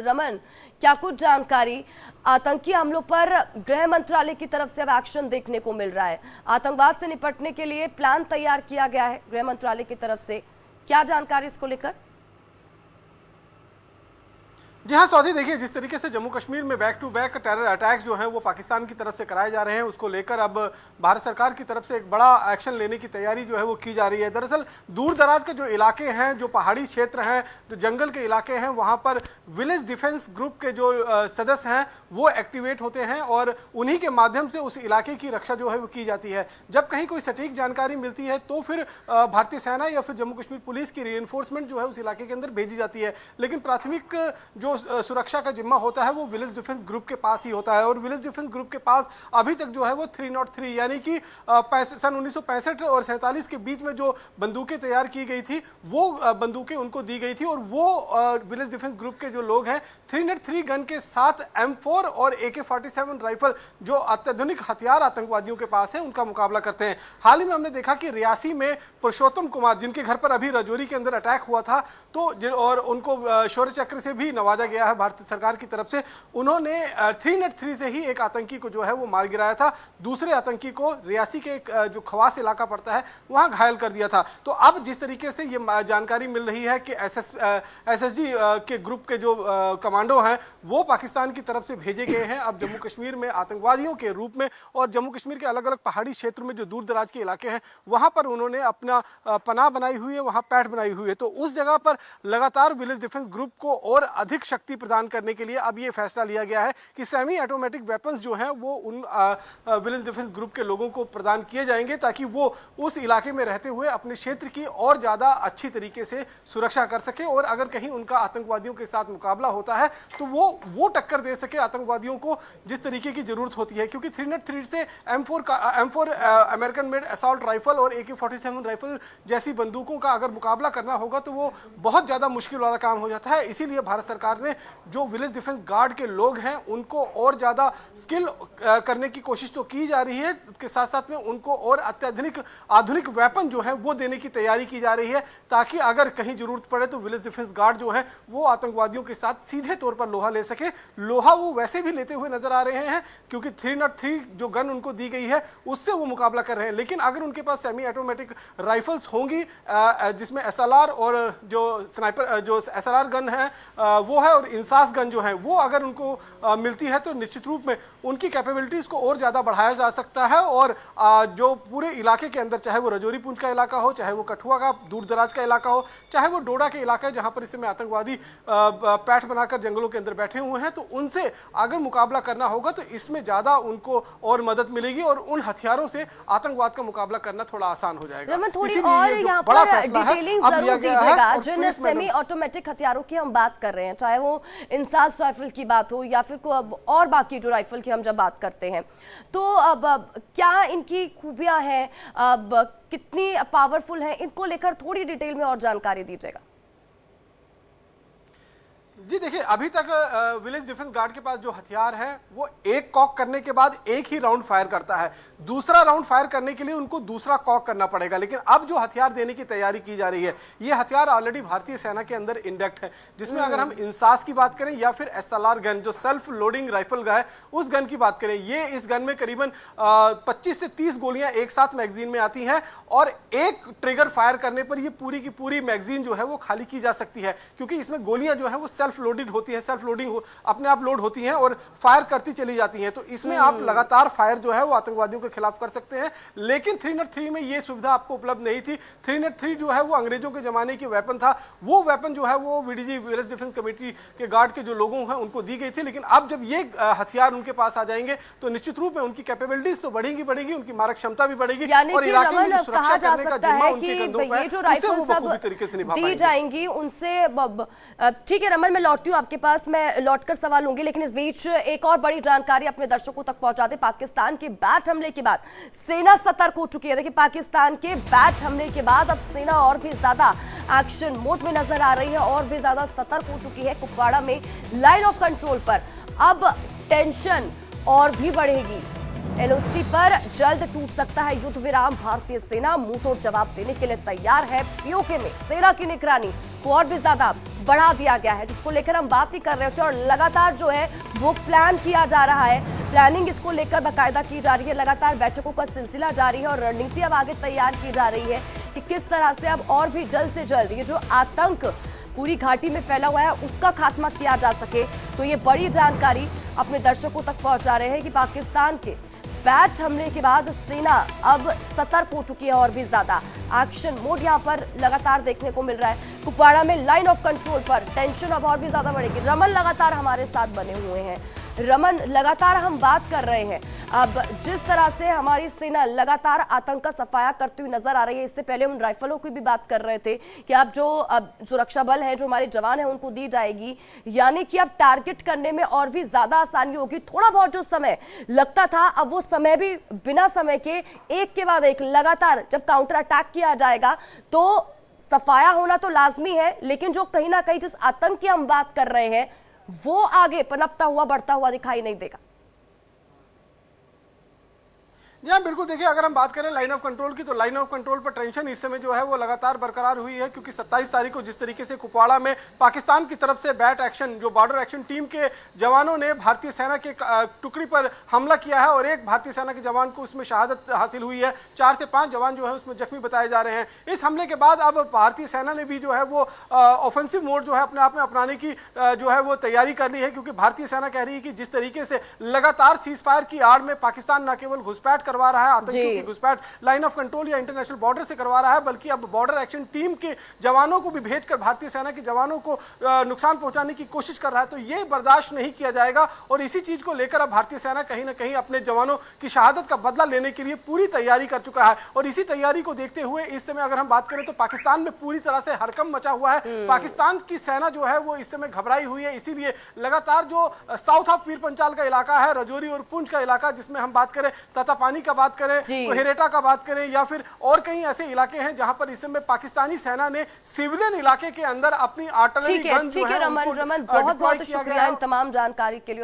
रमन, क्या कुछ जानकारी? आतंकी हमलों पर गृह मंत्रालय की तरफ से अब एक्शन देखने को मिल रहा है। आतंकवाद से निपटने के लिए प्लान तैयार किया गया है गृह मंत्रालय की तरफ से, क्या जानकारी इसको लेकर? जी हाँ सौदी, देखिए जिस तरीके से जम्मू कश्मीर में back to back terror attacks जो हैं वो पाकिस्तान की तरफ से कराए जा रहे हैं, उसको लेकर अब भारत सरकार की तरफ से एक बड़ा एक्शन लेने की तैयारी जो है वो की जा रही है। दरअसल दूर दराज के जो इलाके हैं, जो पहाड़ी क्षेत्र हैं, जो जंगल के इलाके हैं, वहाँ पर विलेज डिफेंस ग्रुप के जो सदस्य हैं वो एक्टिवेट होते हैं और उन्हीं के माध्यम से उस इलाके की रक्षा जो है वो की जाती है। जब कहीं कोई सटीक जानकारी मिलती है तो फिर भारतीय सेना या फिर जम्मू कश्मीर पुलिस की रीइंफोर्समेंट जो है उस इलाके के अंदर भेजी जाती है। लेकिन प्राथमिक जो सुरक्षा का जिम्मा होता है वो विलेज डिफेंस ग्रुप के पास ही होता है और विलेज डिफेंस ग्रुप के पास अभी तक जो है वो 303 यानी कि सन 1965 और 47 के बीच में जो बंदूकें तैयार की गई थी वो बंदूकें उनको दी गई थी और वो विलेज डिफेंस ग्रुप के जो लोग हैं 303 गन के साथ M4 और AK-47 राइफल जो अत्याधुनिक हथियार आतंकवादियों के पास है उनका मुकाबला करते हैं। हाल ही में हमने देखा कि रियासी में पुरुषोत्तम कुमार, जिनके घर पर अभी राजौरी के अंदर अटैक हुआ था, तो और उनको शौर्य चक्र से भी नवाजा गया है भारत सरकार की तरफ से। उन्होंने 303 से ही एक आतंकी को जो है वो मार गिराया था, दूसरे आतंकी को रियासी के जो खवास इलाका पड़ता है वहां घायल कर दिया था। तो अब जिस तरीके से ये जानकारी मिल रही है कि SSG के ग्रुप के जो कमांडो हैं वो पाकिस्तान की तरफ से भेजे गए हैं अब जम्मू कश्मीर में आतंकवादियों के रूप में, और जम्मू कश्मीर के अलग अलग पहाड़ी क्षेत्र में जो दूर दराज के इलाके हैं वहां पर उन्होंने अपना पनाह बनाई हुई है, वहां पैठ बनाई हुई है। तो उस जगह पर लगातार विलेज डिफेंस ग्रुप को और अधिक शक्ति प्रदान करने के लिए अब ये फैसला लिया गया है कि सेमी ऑटोमेटिक वेपन्स जो हैं वो उन विलेज डिफेंस ग्रुप के लोगों को प्रदान किए जाएंगे ताकि वो उस इलाके में रहते हुए अपने क्षेत्र की और ज़्यादा अच्छी तरीके से सुरक्षा कर सके और अगर कहीं उनका आतंकवादियों के साथ मुकाबला होता है तो वो टक्कर दे सके आतंकवादियों को जिस तरीके की जरूरत होती है। क्योंकि 303 से M4 American made assault rifle और AK-47 राइफल जैसी बंदूकों का अगर मुकाबला करना होगा तो वो बहुत ज़्यादा मुश्किल वाला काम हो जाता है। इसीलिए भारत सरकार ने जो विलेज डिफेंस गार्ड के लोग हैं उनको और ज़्यादा स्किल करने की कोशिश तो की जा रही है, के साथ साथ में उनको और अत्याधुनिक आधुनिक वेपन जो है वो देने की तैयारी की जा रही है ताकि अगर कहीं जरूरत पड़े तो विलेज डिफेंस गार्ड जो है वो आतंकवादियों के साथ सीधे तौर पर लोहा ले सके। लोहा वो वैसे भी लेते हुए नजर आ रहे हैं क्योंकि 303 जो गन उनको दी गई है उससे वो मुकाबला कर रहे हैं। लेकिन अगर उनके पास सेमी ऑटोमेटिक राइफल्स होंगी जिसमें SLR और जो स्नाइपर जो SLR गन है वो है और इंसास गन जो है वो अगर उनको मिलती है तो निश्चित रूप में उनकी कैपेबिलिटीज को और ज़्यादा बढ़ाया जा सकता है और जो पूरे इलाके के अंदर, चाहे वो राजौरी पुंछ का इलाका हो, चाहे वो कठुआ का दूर दराज का इलाका हो, चाहे वो डोडा के इलाका है जहां पर इस समय आतंकवादी पैठ बनाकर जंगलों के अंदर बैठे हुए हैं, तो उनसे अगर मुकाबला करना होगा तो इसमें ज़्यादा उनको और मदद मिलेगी और उन हथियारों से आतंकवाद का मुकाबला करना थोड़ा आसान हो जाएगा। बड़ा फैसला है अब लिया गया है। जिन सेमी ऑटोमेटिक हथियारों की हम बात कर रहे हैं, चाहे वो इंसास राइफल की बात हो या फिर और बाकी जो राइफल की हम जब बात करते हैं, तो अब क्या इनकी खूबियां हैं, अब कितनी पावरफुल है, इनको लेकर थोड़ी डिटेल में और जानकारी दीजिएगा। जी देखिए, अभी तक विलेज डिफेंस गार्ड के पास जो हथियार है वो एक कॉक करने के बाद एक ही राउंड फायर करता है। दूसरा राउंड फायर करने के लिए उनको दूसरा कॉक करना पड़ेगा। लेकिन अब जो हथियार देने की तैयारी की जा रही है ये हथियार ऑलरेडी भारतीय सेना के अंदर इंडेक्ट है, जिसमें अगर हम इंसास की बात करें या फिर SLR गन जो सेल्फ लोडिंग राइफल है उस गन की बात करें, ये इस गन में करीबन 25 से 30 गोलियां एक साथ मैगजीन में आती हैं और एक ट्रिगर फायर करने पर ये पूरी की पूरी मैगजीन जो है वो खाली की जा सकती है क्योंकि इसमें गोलियां जो है वो सेल्फ लोडेड होती है, सेल्फ लोडिंग अपने आप लोड होती हैं और फायर करती चली जाती हैं। तो इसमें आप लगातार फायर जो है वो आतंकवादियों के खिलाफ कर सकते हैं। लेकिन 303 में ये सुविधा आपको उपलब्ध नहीं थी। 303 जो है वो अंग्रेजों के जमाने की वेपन था, वो वेपन जो है वो VDG विलेज डिफेंस कमेटी के गार्ड के जो लोगों हैं उनको दी गई थी। लेकिन अब जब ये हथियार उनके पास आ जाएंगे तो निश्चित रूप में उनकी कैपेबिलिटीज तो बढ़ेगी, उनकी मारक क्षमता भी बढ़ेगी और इलाके में जो सुरक्षा करने का जिम्मा उनके कंधों पर है वो बखूबी तरीके से निभा पाएंगे। दी जाएंगी उनसे। ठीक है रमन, मैं लौटती हूँ आपके पास, मैं लौटकर सवाल लूंगी, लेकिन इस बीच एक और बड़ी जानकारी अपने दर्शकों तक पहुंचा दे। पाकिस्तान के बैट हमले के बाद सेना सतर्क हो चुकी है। देखिए, पाकिस्तान के बैट हमले के बाद अब सेना और भी ज्यादा एक्शन मोड में नजर आ रही है और भी ज्यादा सतर्क हो चुकी है। कुपवाड़ा में लाइन ऑफ कंट्रोल पर अब टेंशन और भी बढ़ेगी। LOC पर जल्द टूट सकता है युद्ध विराम। भारतीय सेना मुंहतोड़ जवाब देने के लिए तैयार है। POK में सेना की निगरानी को और भी ज्यादा बढ़ा दिया गया है, जिसको लेकर हम बात ही कर रहे थे। और लगातार जो है वो प्लान किया जा रहा है, प्लानिंग इसको लेकर बाकायदा की जा रही है, लगातार बैठकों का सिलसिला जारी है और रणनीति अब आगे तैयार की जा रही है कि किस तरह से अब और भी जल्द से जल्द ये जो आतंक पूरी घाटी में फैला हुआ है उसका खात्मा किया जा सके। तो ये बड़ी जानकारी अपने दर्शकों तक पहुंचा रहे हैं कि पाकिस्तान के बैट हमले के बाद सेना अब सतर्क हो चुकी है और भी ज्यादा एक्शन मोड यहां पर लगातार देखने को मिल रहा है। कुपवाड़ा में लाइन ऑफ कंट्रोल पर टेंशन अब और भी ज्यादा बढ़ेगी। रमन लगातार हमारे साथ बने हुए हैं। रमन, लगातार हम बात कर रहे हैं, अब जिस तरह से हमारी सेना लगातार आतंक का सफाया करती हुई नजर आ रही है, इससे पहले हम राइफलों की भी बात कर रहे थे कि अब जो सुरक्षा बल है, जो हमारे जवान हैं, उनको दी जाएगी, यानी कि अब टारगेट करने में और भी ज्यादा आसानी होगी। थोड़ा बहुत जो समय लगता था, अब वो समय भी बिना समय के एक के बाद एक लगातार जब काउंटर अटैक किया जाएगा तो सफाया होना तो लाजमी है, लेकिन जो कहीं ना कहीं जिस आतंक की हम बात कर रहे हैं वो आगे पनपता हुआ बढ़ता हुआ दिखाई नहीं देगा। जी हाँ, बिल्कुल। देखिए, अगर हम बात करें लाइन ऑफ कंट्रोल की, तो लाइन ऑफ कंट्रोल पर टेंशन इस समय जो है वो लगातार बरकरार हुई है, क्योंकि 27 तारीख को जिस तरीके से कुपवाड़ा में पाकिस्तान की तरफ से बैट एक्शन जो बॉर्डर एक्शन टीम के जवानों ने भारतीय सेना के टुकड़ी पर हमला किया है और एक भारतीय सेना के जवान को उसमें शहादत हासिल हुई है, 4 से 5 जवान जो है उसमें जख्मी बताए जा रहे हैं। इस हमले के बाद अब भारतीय सेना ने भी जो है वो ऑफेंसिव मोड जो है अपने आप में अपनाने की जो है वो तैयारी कर ली है, क्योंकि भारतीय सेना कह रही है कि जिस तरीके से लगातार सीज फायर की आड़ में पाकिस्तान न केवल घुसपैठ करवा रहा है, आतंकियों की घुसपैठ लाइन ऑफ कंट्रोल या इंटरनेशनल बॉर्डर से करवा रहा है, बल्कि अब बॉर्डर एक्शन टीम के जवानों को भी भेजकर भारतीय सेना के जवानों को नुकसान पहुंचाने की कोशिश कर रहा है। तो ये बर्दाश्त नहीं किया जाएगा और इसी चीज को लेकर अब भारतीय सेना कहीं ना कहीं अपने जवानों की शहादत का बदला लेने के लिए पूरी तैयारी कर चुका है। और इसी तैयारी को देखते हुए इस समय अगर हम बात करें तो पाकिस्तान में पूरी तरह से हड़कंप मचा हुआ है। पाकिस्तान की सेना जो है वो इस समय घबराई हुई है, इसीलिए लगातार जो साउथ ऑफ पीर पंचाल का इलाका है, रजौरी और पुंछ का इलाका, जिसमें हम बात करें ततापानी का बात करें तो हेरेटा का बात करें या फिर और कई ऐसे इलाके हैं जहां पर इस समय पाकिस्तानी सेना ने सिविलियन इलाके के अंदर अपनी आर्टिलरी गन जो है रमन, बहुत बहुत शुक्रिया इन तमाम जानकारी के लिए।